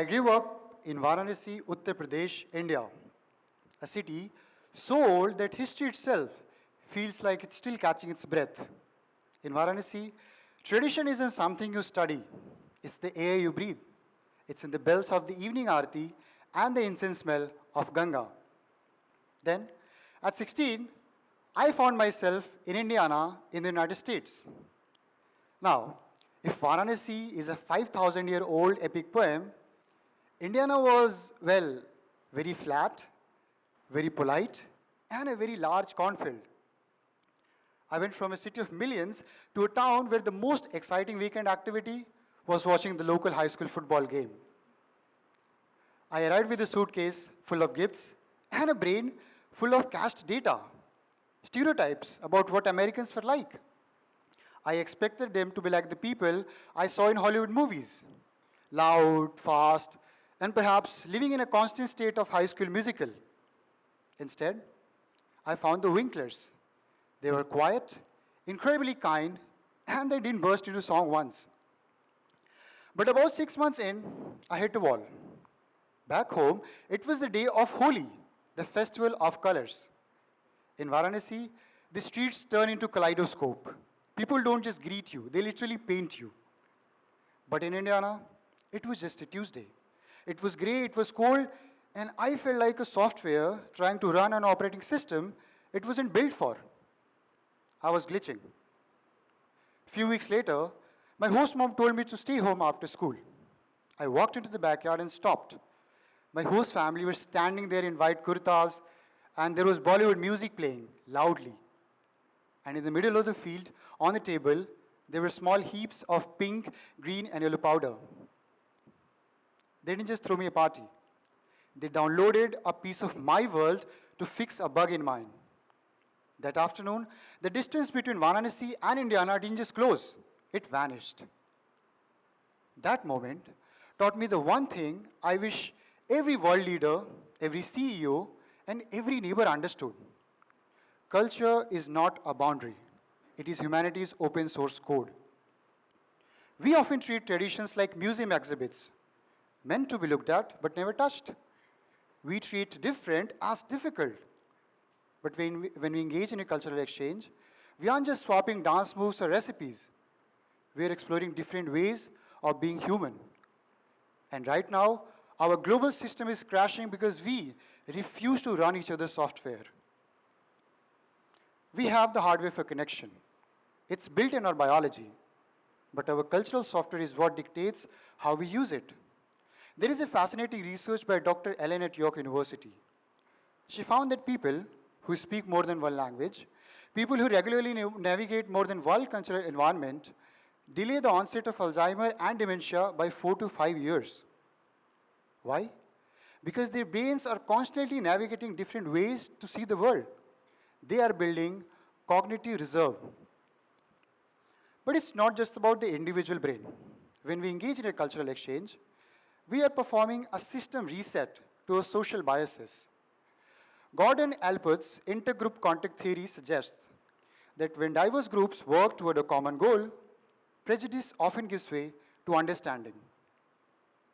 I grew up in Varanasi, Uttar Pradesh, India, a city so old that history itself feels like it's still catching its breath. In Varanasi, tradition isn't something you study, it's the air you breathe. It's in the bells of the evening aarti and the incense smell of Ganga. Then, at 16, I found myself in Indiana in the United States. Now, if Varanasi is a 5,000-year-old epic poem, Indiana was, well, very flat, very polite, and a very large cornfield. I went from a city of millions to a town where the most exciting weekend activity was watching the local high school football game. I arrived with a suitcase full of gifts and a brain full of cached data, stereotypes about what Americans were like. I expected them to be like the people I saw in Hollywood movies, loud, fast, and perhaps living in a constant state of high school musical. Instead, I found the Winklers. They were quiet, incredibly kind, and they didn't burst into song once. But about 6 months in, I hit a wall. Back home, it was the day of Holi, the festival of colors. In Varanasi, the streets turn into kaleidoscope. People don't just greet you, they literally paint you. But in Indiana, it was just a Tuesday. It was grey, it was cold, and I felt like a software trying to run an operating system it wasn't built for. I was glitching. Few weeks later, my host mom told me to stay home after school. I walked into the backyard and stopped. My host family were standing there in white kurtas, and there was Bollywood music playing loudly. And in the middle of the field, on the table, there were small heaps of pink, green, and yellow powder. They didn't just throw me a party. They downloaded a piece of my world to fix a bug in mine. That afternoon, the distance between Varanasi and Indiana didn't just close, it vanished. That moment taught me the one thing I wish every world leader, every CEO, and every neighbor understood. Culture is not a boundary. It is humanity's open source code. We often treat traditions like museum exhibits, meant to be looked at but never touched. We treat different as difficult. But when we engage in a cultural exchange, we aren't just swapping dance moves or recipes. We are exploring different ways of being human. And right now, our global system is crashing because we refuse to run each other's software. We have the hardware for connection. It's built in our biology. But our cultural software is what dictates how we use it. There is a fascinating research by Dr. Ellen at York University. She found that people who speak more than one language, people who regularly navigate more than one cultural environment, delay the onset of Alzheimer and dementia by 4 to 5 years. Why? Because their brains are constantly navigating different ways to see the world. They are building cognitive reserve. But it's not just about the individual brain. When we engage in a cultural exchange, we are performing a system reset to our social biases. Gordon Allpott's intergroup contact theory suggests that when diverse groups work toward a common goal, prejudice often gives way to understanding.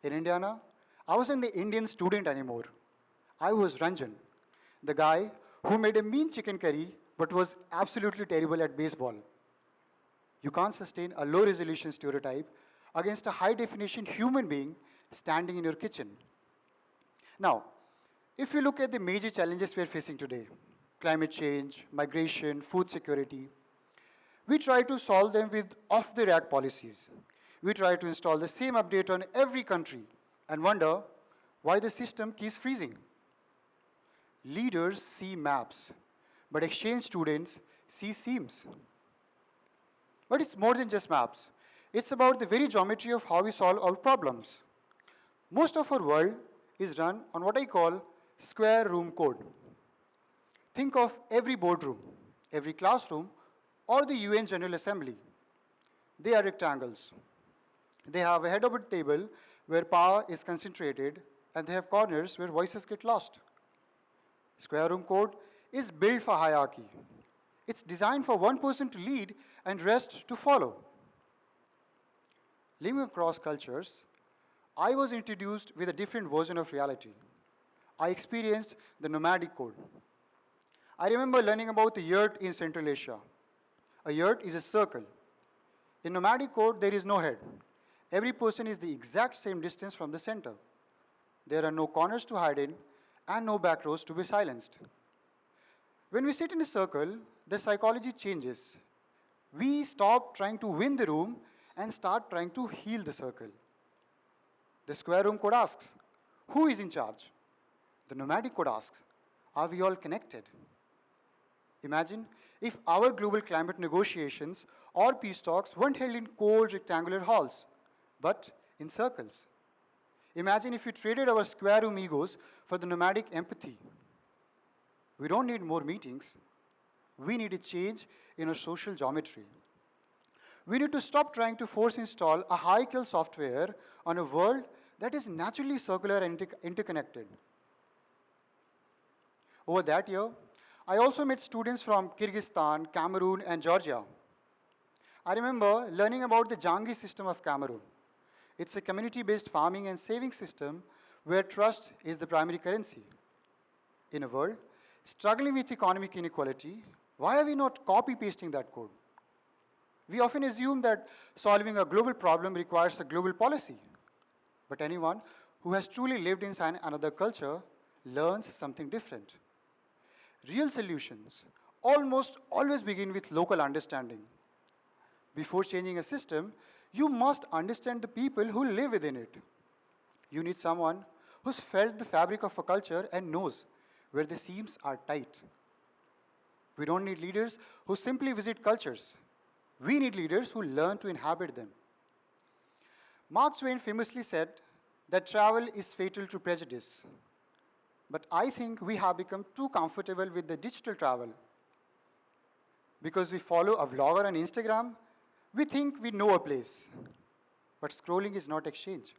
In Indiana, I wasn't the Indian student anymore. I was Ranjan, the guy who made a mean chicken curry but was absolutely terrible at baseball. You can't sustain a low-resolution stereotype against a high-definition human being standing in your kitchen. Now, if you look at the major challenges we are facing today, climate change, migration, food security, we try to solve them with off-the-rack policies. We try to install the same update on every country and wonder why the system keeps freezing. Leaders see maps, but exchange students see seams. But it's more than just maps. It's about the very geometry of how we solve our problems. Most of our world is run on what I call square room code. Think of every boardroom, every classroom, or the UN General Assembly. They are rectangles. They have a head of a table where power is concentrated, and they have corners where voices get lost. Square room code is built for hierarchy. It's designed for one person to lead and rest to follow. Living across cultures, I was introduced with a different version of reality. I experienced the nomadic code. I remember learning about the yurt in Central Asia. A yurt is a circle. In nomadic code, there is no head. Every person is the exact same distance from the center. There are no corners to hide in and no back rows to be silenced. When we sit in a circle, the psychology changes. We stop trying to win the room and start trying to heal the circle. The square room code asks, who is in charge? The nomadic code asks, are we all connected? Imagine if our global climate negotiations or peace talks weren't held in cold rectangular halls, but in circles. Imagine if we traded our square room egos for the nomadic empathy. We don't need more meetings. We need a change in our social geometry. We need to stop trying to force install a high-kill software on a world that is naturally circular and interconnected. Over that year, I also met students from Kyrgyzstan, Cameroon, and Georgia. I remember learning about the Jangi system of Cameroon. It's a community-based farming and saving system where trust is the primary currency. In a world struggling with economic inequality, why are we not copy-pasting that code? We often assume that solving a global problem requires a global policy. But anyone who has truly lived inside another culture learns something different. Real solutions almost always begin with local understanding. Before changing a system, you must understand the people who live within it. You need someone who's felt the fabric of a culture and knows where the seams are tight. We don't need leaders who simply visit cultures. We need leaders who learn to inhabit them. Mark Twain famously said that travel is fatal to prejudice. But I think we have become too comfortable with the digital travel. Because we follow a vlogger on Instagram, we think we know a place. But scrolling is not exchange.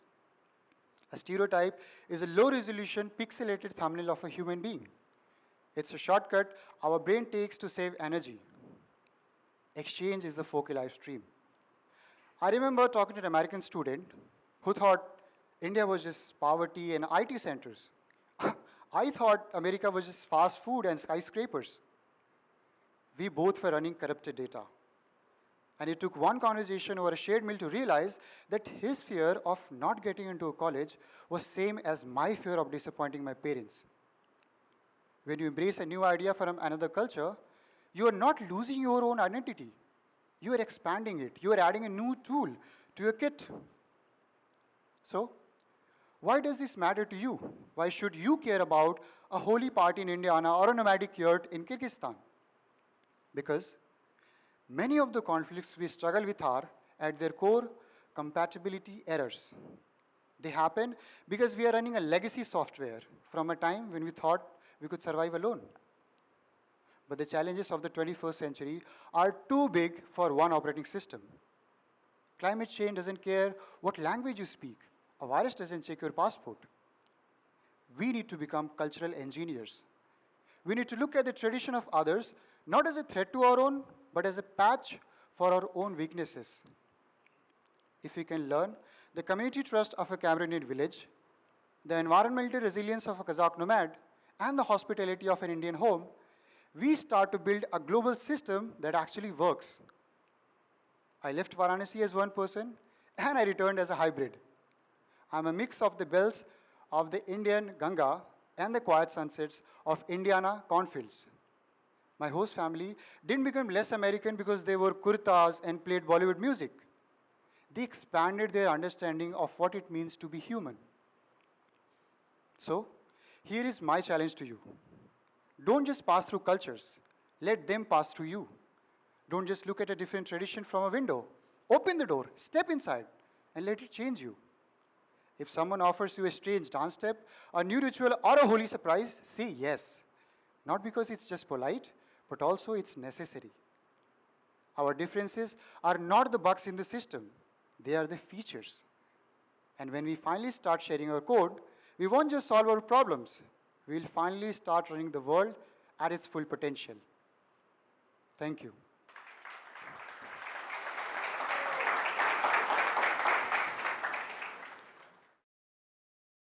A stereotype is a low-resolution, pixelated thumbnail of a human being. It's a shortcut our brain takes to save energy. Exchange is the focal live stream. I remember talking to an American student who thought India was just poverty and IT centers. I thought America was just fast food and skyscrapers. We both were running corrupted data. And it took one conversation over a shared meal to realize that his fear of not getting into a college was same as my fear of disappointing my parents. When you embrace a new idea from another culture, you are not losing your own identity. You are expanding it. You are adding a new tool to your kit. So, why does this matter to you? Why should you care about a holy party in Indiana or a nomadic yurt in Kyrgyzstan? Because many of the conflicts we struggle with are, at their core, compatibility errors. They happen because we are running a legacy software from a time when we thought we could survive alone. But the challenges of the 21st century are too big for one operating system. Climate change doesn't care what language you speak. A virus doesn't check your passport. We need to become cultural engineers. We need to look at the tradition of others not as a threat to our own, but as a patch for our own weaknesses. If we can learn the community trust of a Cameroonian village, the environmental resilience of a Kazakh nomad, and the hospitality of an Indian home, we start to build a global system that actually works. I left Varanasi as one person, and I returned as a hybrid. I'm a mix of the bells of the Indian Ganga and the quiet sunsets of Indiana cornfields. My host family didn't become less American because they wore kurtas and played Bollywood music. They expanded their understanding of what it means to be human. So, here is my challenge to you. Don't just pass through cultures. Let them pass through you. Don't just look at a different tradition from a window. Open the door, step inside, and let it change you. If someone offers you a strange dance step, a new ritual, or a holy surprise, say yes. Not because it's just polite, but also it's necessary. Our differences are not the bugs in the system. They are the features. And when we finally start sharing our code, we won't just solve our problems. We'll finally start running the world at its full potential. Thank you.